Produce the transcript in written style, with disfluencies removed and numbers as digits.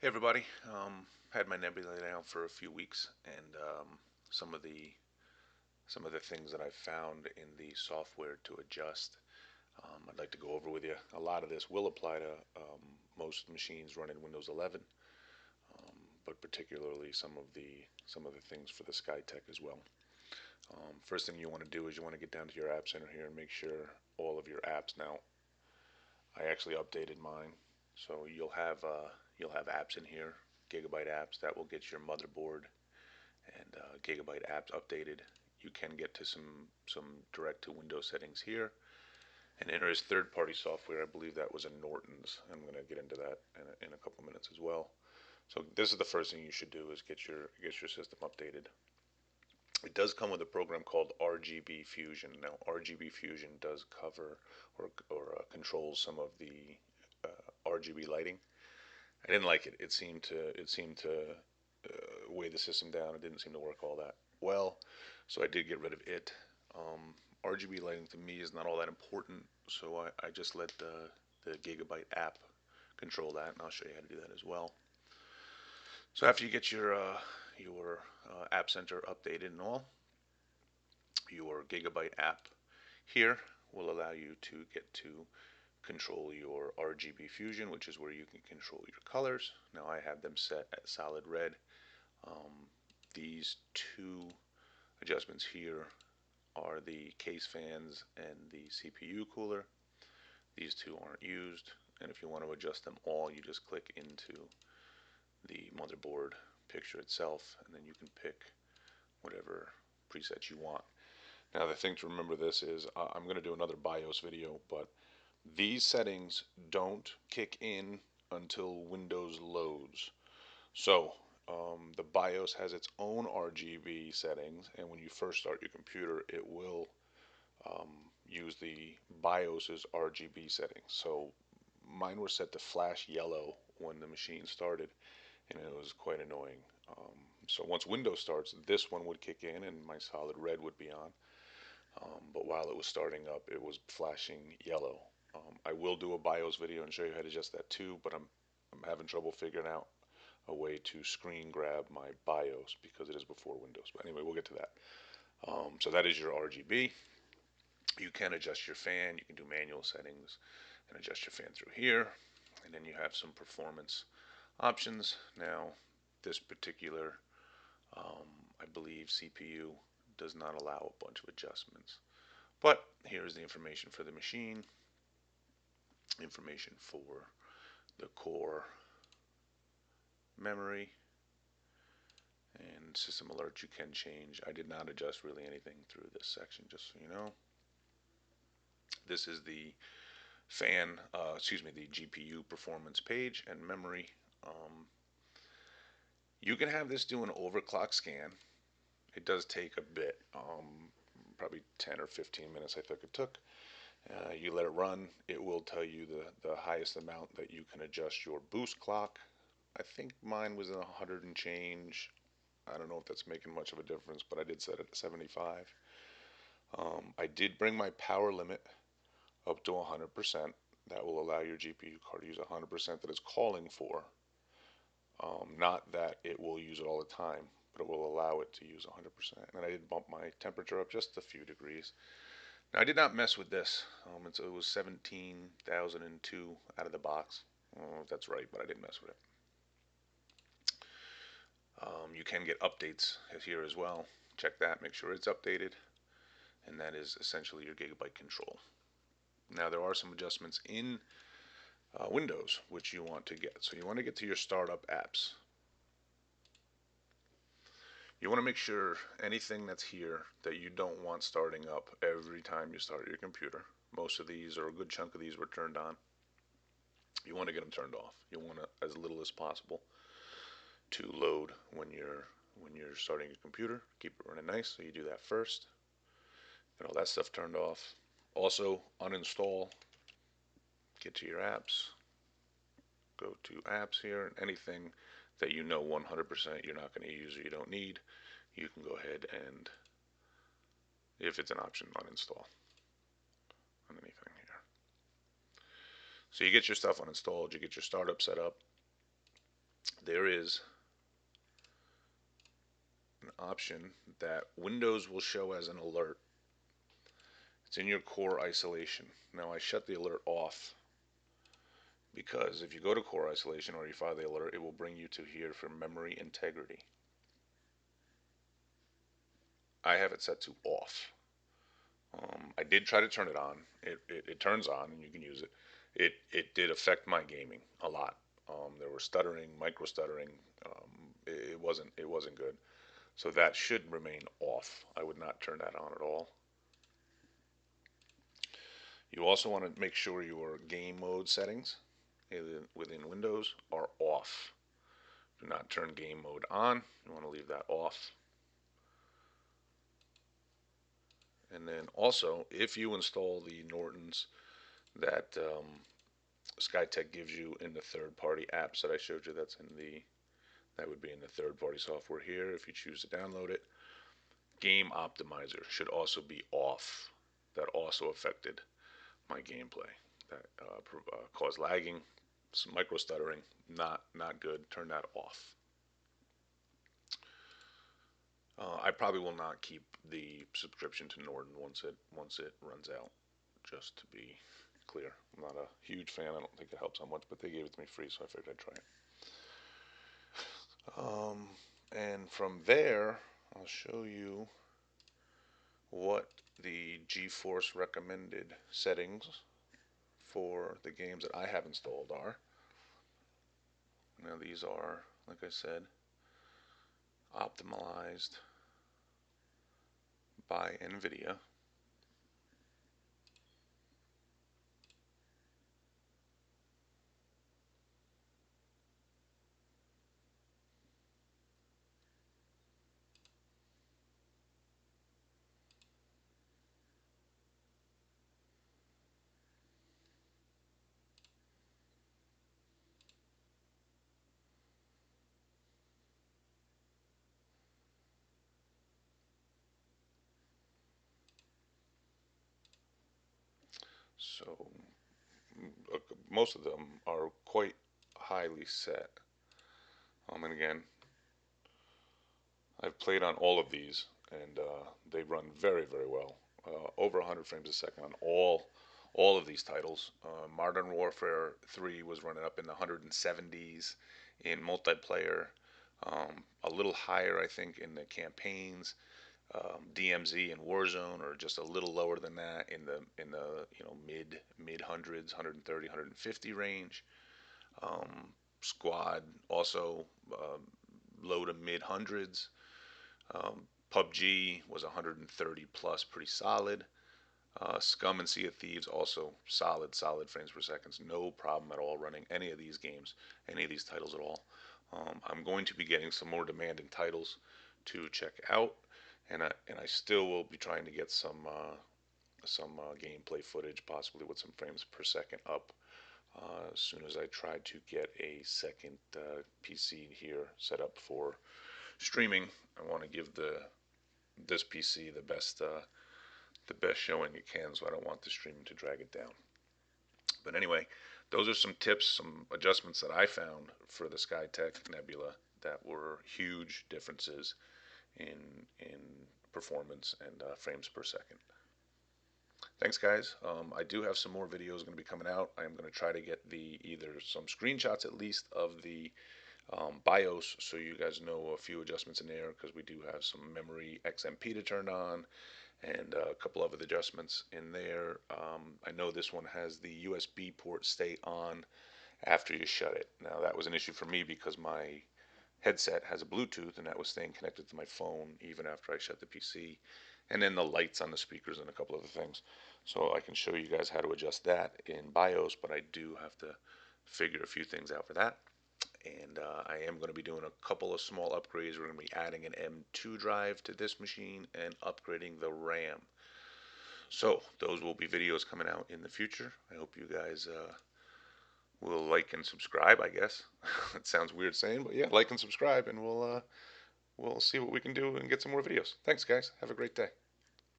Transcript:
Hey everybody, had my Nebula now for a few weeks, and some of the some of the things that I've found in the software to adjust, I'd like to go over with you. A lot of this will apply to most machines running Windows 11, but particularly some of the things for the Skytech as well. First thing you want to do is you want to get down to your App Center here and make sure all of your apps. Now, I actually updated mine, so you'll have apps in here, gigabyte apps that will get your motherboard and gigabyte apps updated. You can get to some direct to Windows settings here, and then there is third-party software. I believe that was in Norton's. I'm going to get into that in a couple minutes as well. So this is the first thing you should do is get your system updated. It does come with a program called RGB Fusion. Now, RGB Fusion does cover or controls some of the RGB lighting. I didn't like it. It seemed to weigh the system down. It didn't seem to work all that well, so I did get rid of it. RGB lighting to me is not all that important, so I just let the Gigabyte app control that, and I'll show you how to do that as well. So after you get your App Center updated and all, your Gigabyte app here will allow you to get to control your RGB Fusion, which is where you can control your colors. Now I have them set at solid red. These two adjustments here are the case fans and the CPU cooler. These two aren't used, and if you want to adjust them all, you just click into the motherboard picture itself, and then you can pick whatever presets you want. Now the thing to remember this is I'm going to do another BIOS video, but these settings don't kick in until Windows loads. So the BIOS has its own RGB settings, and when you first start your computer, it will use the BIOS's RGB settings. So mine were set to flash yellow when the machine started, and it was quite annoying. So once Windows starts, this one would kick in, and my solid red would be on. But while it was starting up, it was flashing yellow. I will do a BIOS video and show you how to adjust that too, but I'm having trouble figuring out a way to screen grab my BIOS because it is before Windows. But anyway, we'll get to that. So that is your RGB. You can adjust your fan. You can do manual settings and adjust your fan through here. And then you have some performance options. Now, this particular, I believe, CPU does not allow a bunch of adjustments. But here's the information for the machine, information for the core memory, and system alerts you can change. I did not adjust really anything through this section, just so you know. This is the the GPU performance page and memory. You can have this do an overclock scan. It does take a bit, probably 10 or 15 minutes I think it took. You let it run, it will tell you the highest amount that you can adjust your boost clock. I think mine was in 100 and change. I don't know if that's making much of a difference, but I did set it at 75. I did bring my power limit up to 100%. That will allow your GPU card to use 100% that it's calling for. Not that it will use it all the time, but it will allow it to use 100%. And I did bump my temperature up just a few degrees. Now, I did not mess with this. It was 17,002 out of the box. I don't know if that's right, but I didn't mess with it. You can get updates here as well. Check that, make sure it's updated. And that is essentially your gigabyte control. Now, there are some adjustments in Windows which you want to get. So you want to get to your startup apps. You want to make sure anything that's here that you don't want starting up every time you start your computer. Most of these, or a good chunk of these, were turned on. You want to get them turned off. You want to, as little as possible, to load when you're starting your computer. Keep it running nice, so you do that first. Get all that stuff turned off. Also, uninstall. Get to your apps. Go to apps here, and anything that you know 100% you're not going to use or you don't need, you can go ahead and, if it's an option, uninstall on anything here. So you get your stuff uninstalled, you get your startup set up. there is an option that Windows will show as an alert. It's in your core isolation. Now I shut the alert off because if you go to core isolation or you file the alert, it will bring you to here for memory integrity. I have it set to off. I did try to turn it on. It turns on and you can use it. It did affect my gaming a lot. There were stuttering, micro stuttering. It wasn't good. So that should remain off. I would not turn that on at all. You also want to make sure your game mode settings within Windows are off. Do not turn game mode on. You want to leave that off. And then also, if you install the Nortons that Skytech gives you in the third-party apps that I showed you, that would be in the third-party software here. If you choose to download it, Game Optimizer should also be off. That also affected my gameplay. That caused lagging, some micro stuttering. Not good. Turn that off. I probably will not keep the subscription to Norton once it runs out. Just to be clear, I'm not a huge fan. I don't think it helps how much, but they gave it to me free, so I figured I'd try it. And from there, I'll show you what the GeForce recommended settings for the games that I have installed are. Now these are, like I said, optimized by NVIDIA. So most of them are quite highly set. And again, I've played on all of these, and they run very, very well. Over 100 frames a second on all of these titles. Modern Warfare 3 was running up in the 170s in multiplayer. A little higher, I think, in the campaigns. DMZ and Warzone are just a little lower than that in the mid hundreds, 130, 150 range. Squad also low to mid hundreds. PUBG was 130 plus, pretty solid. Scum and Sea of Thieves also solid frames per second. No problem at all running any of these games, any of these titles at all. I'm going to be getting some more demanding titles to check out, and I still will be trying to get some gameplay footage, possibly with some frames per second up. As soon as I try to get a second PC here set up for streaming, I want to give this PC the best showing it can, so I don't want the streaming to drag it down. But anyway, those are some tips, some adjustments that I found for the Skytech Nebula that were huge differences in performance and frames per second. Thanks, guys. I do have some more videos going to be coming out. I am going to try to get either some screenshots at least of the BIOS, so you guys know a few adjustments in there, because we do have some memory XMP to turn on and a couple of other adjustments in there. I know this one has the USB port stay on after you shut it. Now that was an issue for me because my headset has a Bluetooth and that was staying connected to my phone even after I shut the PC. And then the lights on the speakers and a couple other things. So I can show you guys how to adjust that in BIOS, but I do have to figure a few things out for that. And I am going to be doing a couple of small upgrades. We're going to be adding an M2 drive to this machine and upgrading the RAM. So those will be videos coming out in the future. I hope you guys will like and subscribe, I guess. It sounds weird saying, but yeah, like and subscribe, and we'll see what we can do and get some more videos. Thanks, guys. Have a great day.